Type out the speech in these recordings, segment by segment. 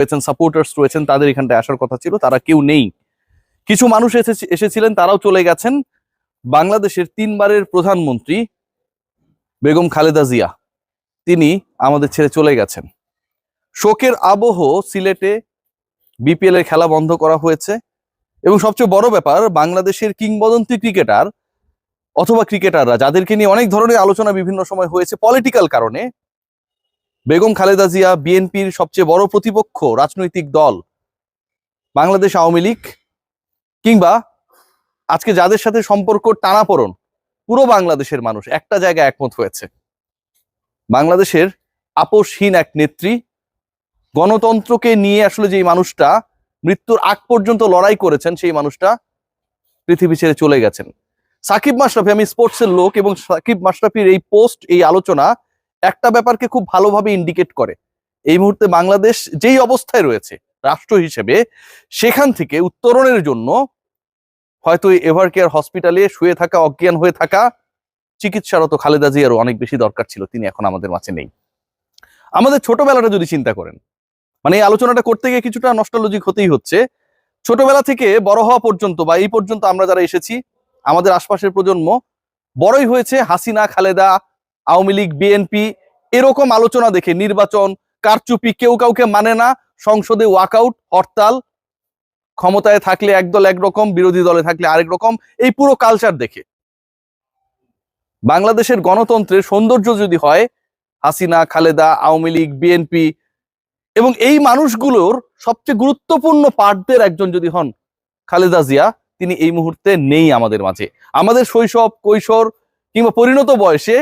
রয়েছেন, সাপোর্টার্স রয়েছেন, তাদের এখানটায় আসার কথা ছিল, তারা কেউ নেই। কিছু মানুষ এসেছিলেন, তারাও চলে গেছেন। বাংলাদেশের 3 বারের প্রধানমন্ত্রী বেগম খালেদা জিয়া তিনি আমাদের ছেড়ে চলে গেছেন। শোকের আবহ সিলেটে বিপিএল এর খেলা বন্ধ করা হয়েছে এবং সবচেয়ে বড় ব্যাপার, বাংলাদেশের কিংবদন্তি ক্রিকেটার অথবা ক্রিকেটাররা যাদেরকে নিয়ে অনেক ধরনের আলোচনা বিভিন্ন সময় হয়েছে পলিটিক্যাল কারণে, বেগম খালেদা জিয়া, বিএনপির সবচেয়ে বড় প্রতিপক্ষ রাজনৈতিক দল বাংলাদেশ আওয়ামী লীগ, কিংবা আজকে যাদের সাথে সম্পর্ক টানাপোড়েন, পুরো বাংলাদেশের মানুষ একটা জায়গায় একমত হয়েছে। বাংলাদেশের আপোষহীন এক নেত্রী, গণতন্ত্রকে নিয়ে আসলে যেই মানুষটা মৃত্যুর আগ পর্যন্ত লড়াই করেছেন, সেই মানুষটা পৃথিবী ছেড়ে চলে গেছেন। সাকিব মাশরাফি, আমি স্পোর্টসের লোক, এবং সাকিব মাশরাফির এই পোস্ট, এই আলোচনা একটা ব্যাপারকে খুব ভালোভাবে ইন্ডিকেট করে। এই মুহূর্তে বাংলাদেশ যেই অবস্থায় রয়েছে রাষ্ট্র হিসেবে, সেখান থেকে উত্তরণের জন্য হয়তো এভার কেয়ার হসপিটালে শুয়ে থাকা, অজ্ঞান হয়ে থাকা চিকিৎসারত খালেদা জিয়ারও অনেক বেশি দরকার ছিল। তিনি এখন আমাদের মাঝে নেই। আমাদের ছোটবেলাটা যদি চিন্তা করেন, মানে এই আলোচনাটা করতে গিয়ে কিছুটা নস্টালজিক হতেই হচ্ছে। ছোটবেলা থেকে বড় হওয়া পর্যন্ত বা এই পর্যন্ত আমরা যারা এসেছি, আমাদের আশপাশের প্রজন্ম বড়ই হয়েছে হাসিনা, খালেদা, আওয়ামী লীগ, বিএনপি এরকম আলোচনা দেখে। নির্বাচন, কারচুপি, কেউ কাউকে মানে না, সংসদে ওয়াকআউট, হরতাল, ক্ষমতায় থাকলে একদল একরকম, বিরোধী দলে থাকলে আরেক রকম, এই পুরো কালচার দেখে। বাংলাদেশের গণতন্ত্রের সৌন্দর্য যদি হয় হাসিনা, খালেদা, আওয়ামী লীগ, বিএনপি এবং এই মানুষগুলোর সবচেয়ে গুরুত্বপূর্ণ পার্টদের একজন যদি হন খালেদা জিয়া, তিনি এই মুহূর্তে নেই আমাদের মাঝে। আমাদের শৈশব, কৈশোর কিংবা পরিণত বয়সে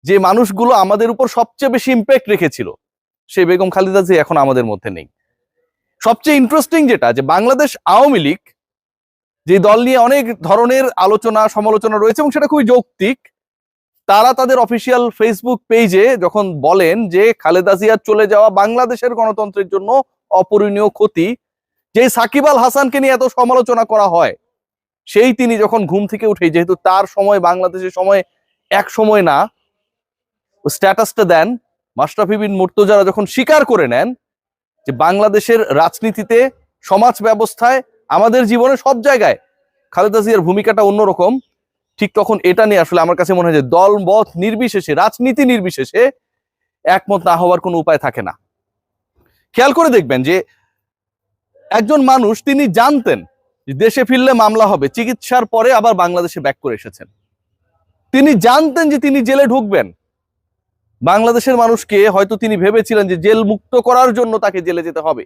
যে মানুষগুলো আমাদের উপর সবচেয়ে বেশি ইম্প্যাক্ট রেখেছিল, সেই বেগম খালেদা জিয়া এখন আমাদের মধ্যে নেই। সবচেয়ে ইন্টারেস্টিং যেটা, যে বাংলাদেশ আওয়ামী লীগ যে দল নিয়ে অনেক ধরনের আলোচনা সমালোচনা রয়েছে এবং সেটা খুবই যৌক্তিক, তারা তাদের অফিসিয়াল ফেসবুক পেজে যখন বলেন যে খালেদা জিয়ার চলে যাওয়া বাংলাদেশের গণতন্ত্রের জন্য অপূরণীয় ক্ষতি, যে সাকিব আল হাসানকে নিয়ে এত সমালোচনা করা হয়, সেই তিনি যখন ঘুম থেকে উঠে, যেহেতু তার সময় বাংলাদেশের সময় এক সময় না, স্ট্যাটাসটা দেন, মাশরাফি বিন মুর্তজারা যখন স্বীকার করে নেন যে বাংলাদেশের রাজনীতিতে, সমাজ ব্যবস্থায়, আমাদের জীবনে সব জায়গায় খালেদা জিয়ার ভূমিকাটা অন্যরকম, ঠিক তখন এটা নিয়ে আসলে আমার কাছে মনে হয় যে দল মত নির্বিশেষে, রাজনীতি নির্বিশেষে একমত না হওয়ার কোনো উপায় থাকে না। খেয়াল করে দেখবেন যে একজন মানুষ, তিনি জানতেন যে দেশে ফিরলে মামলা হবে, চিকিৎসার পরে আবার বাংলাদেশে ব্যাক করে এসেছেন। তিনি জানতেন যে তিনি জেলে ঢুকবেন। বাংলাদেশের মানুষকে হয়তো তিনি ভেবেছিলেন যে জেল মুক্ত করার জন্য তাকে জেলে যেতে হবে।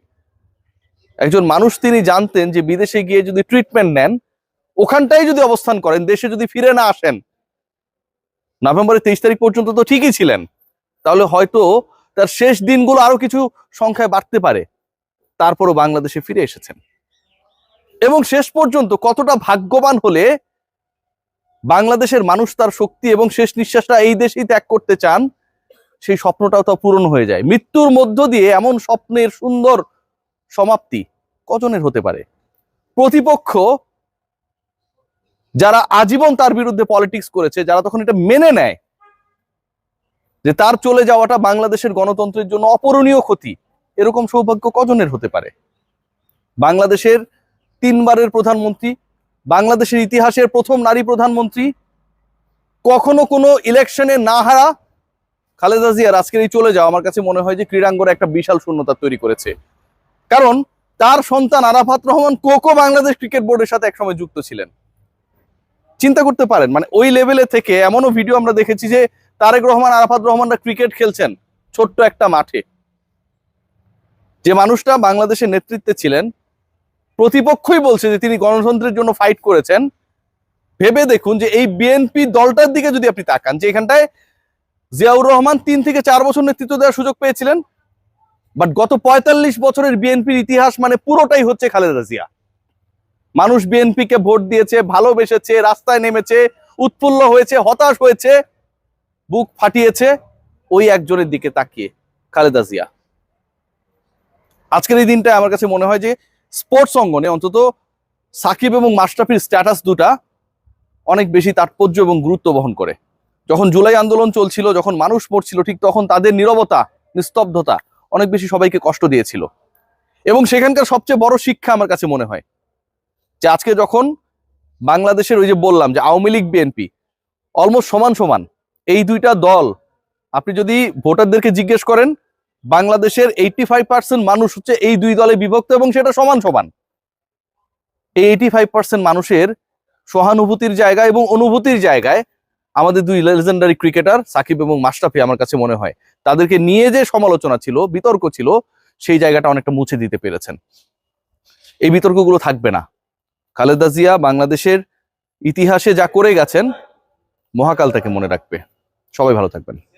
একজন মানুষ, তিনি জানতেন যে বিদেশে গিয়ে যদি ট্রিটমেন্ট নেন, ওখানটাই যদি অবস্থান করেন, দেশে যদি ফিরে না আসেন, নভেম্বরের 23 তারিখ পর্যন্ত তো ঠিকই ছিলেন, তাহলে হয়তো তার শেষ দিনগুলো আরো কিছু সংখ্যায় বাড়তে পারে। তারপরও বাংলাদেশে ফিরে এসেছেন এবং শেষ পর্যন্ত কতটা ভাগ্যবান হলে বাংলাদেশের মানুষ তার শক্তি এবং শেষ নিঃশ্বাসটা এই দেশেই ত্যাগ করতে চান, সেই স্বপ্নটাও তো পূরণ হয়ে যায়। মৃত্যুর মধ্য দিয়ে এমন স্বপ্নের সুন্দর সমাপ্তি কজনের হতে পারে? প্রতিপক্ষ যারা আজীবন তার বিরুদ্ধে পলিটিক্স করেছে, যারা তখন এটা মেনে নেয় যে তার চলে যাওয়াটা বাংলাদেশের গণতন্ত্রের জন্য অপূরণীয় ক্ষতি, এরকম সৌভাগ্য কজনের হতে পারে? বাংলাদেশের 3 বারের প্রধানমন্ত্রী, বাংলাদেশের ইতিহাসের প্রথম নারী প্রধানমন্ত্রী, কখনো কোনো ইলেকশনে না হারা খালেদা জিয়ার আজকের এই চলে যাওয়া আমার কাছে মনে হয় যে ক্রীড়াঙ্গনে একটা বিশাল শূন্যতা তৈরি করেছে। কারণ তার সন্তান আরাফাত রহমান কোকো বাংলাদেশ ক্রিকেট বোর্ডের সাথে একসময় যুক্ত ছিলেন। চিন্তা করতে পারেন, মানে ওই লেভেলে থেকে এমনও ভিডিও আমরা দেখেছি যে তারেক রহমান, আরাফাত রহমানরা ক্রিকেট খেলছেন ছোট্ট একটা মাঠে। যে মানুষটা বাংলাদেশের নেতৃত্বে ছিলেন, প্রতিপক্ষই বলছে যে তিনি গণতন্ত্রের জন্য ফাইট করেছেন। ভেবে দেখুন যে এই বিএনপি দলটার দিকে যদি আপনি তাকান, যে এখানটায় জিয়াউর রহমান 3 থেকে 4 বছর নেতৃত্ব দেওয়ার সুযোগ পেয়েছিলেন, বাট গত 45 বছরের বিএনপির ইতিহাস মানে পুরোটাই হচ্ছে খালেদা জিয়া। মানুষ বিএনপিকে ভোট দিয়েছে, ভালোবেসেছে, রাস্তায় নেমেছে, উৎফুল্ল হয়েছে, হতাশ হয়েছে, বুক ফাটিয়েছে ওই একজনের দিকে তাকিয়ে, খালেদা জিয়া। আজকের এই দিনটা আমার কাছে মনে হয় যে স্পোর্টস অঙ্গনে অন্তত সাকিব এবং মাশরাফির স্ট্যাটাস দুটা অনেক বেশি তাৎপর্য এবং গুরুত্ব বহন করে। যখন জুলাই আন্দোলন চলছিল, যখন মানুষ মরছিল, ঠিক তখন তাদের নীরবতা, নিস্তব্ধতা অনেক বেশি সবাইকে কষ্ট দিয়েছিল। এবং সেখানকার সবচেয়ে বড় শিক্ষা আমার কাছে মনে হয় যে আজকে যখন বাংলাদেশের ওই যে বললাম যে আওয়ামী লীগ বিএনপি অলমোস্ট সমান সমান, এই দুইটা দল আপনি যদি ভোটারদেরকে জিজ্ঞেস করেন, বাংলাদেশের 85% মানুষ হচ্ছে এই দুই দলে বিভক্ত এবং সেটা সমান সমান। এই 85% মানুষের সহানুভূতির জায়গা এবং অনুভূতির জায়গায় আমাদের দুই লেজেন্ডারি ক্রিকেটার সাকিব এবং মাশরাফি আমার কাছে মনে হয় তাদেরকে নিয়ে যে সমালোচনা ছিল, বিতর্ক ছিল, সেই জায়গাটা অনেকটা মুছে দিতে পেরেছেন। এই বিতর্কগুলো থাকবে না। খালেদা জিয়া বাংলাদেশের ইতিহাসে যা করে গেছেন, মহাকাল তাকে মনে রাখবে। সবাই ভালো থাকবেন।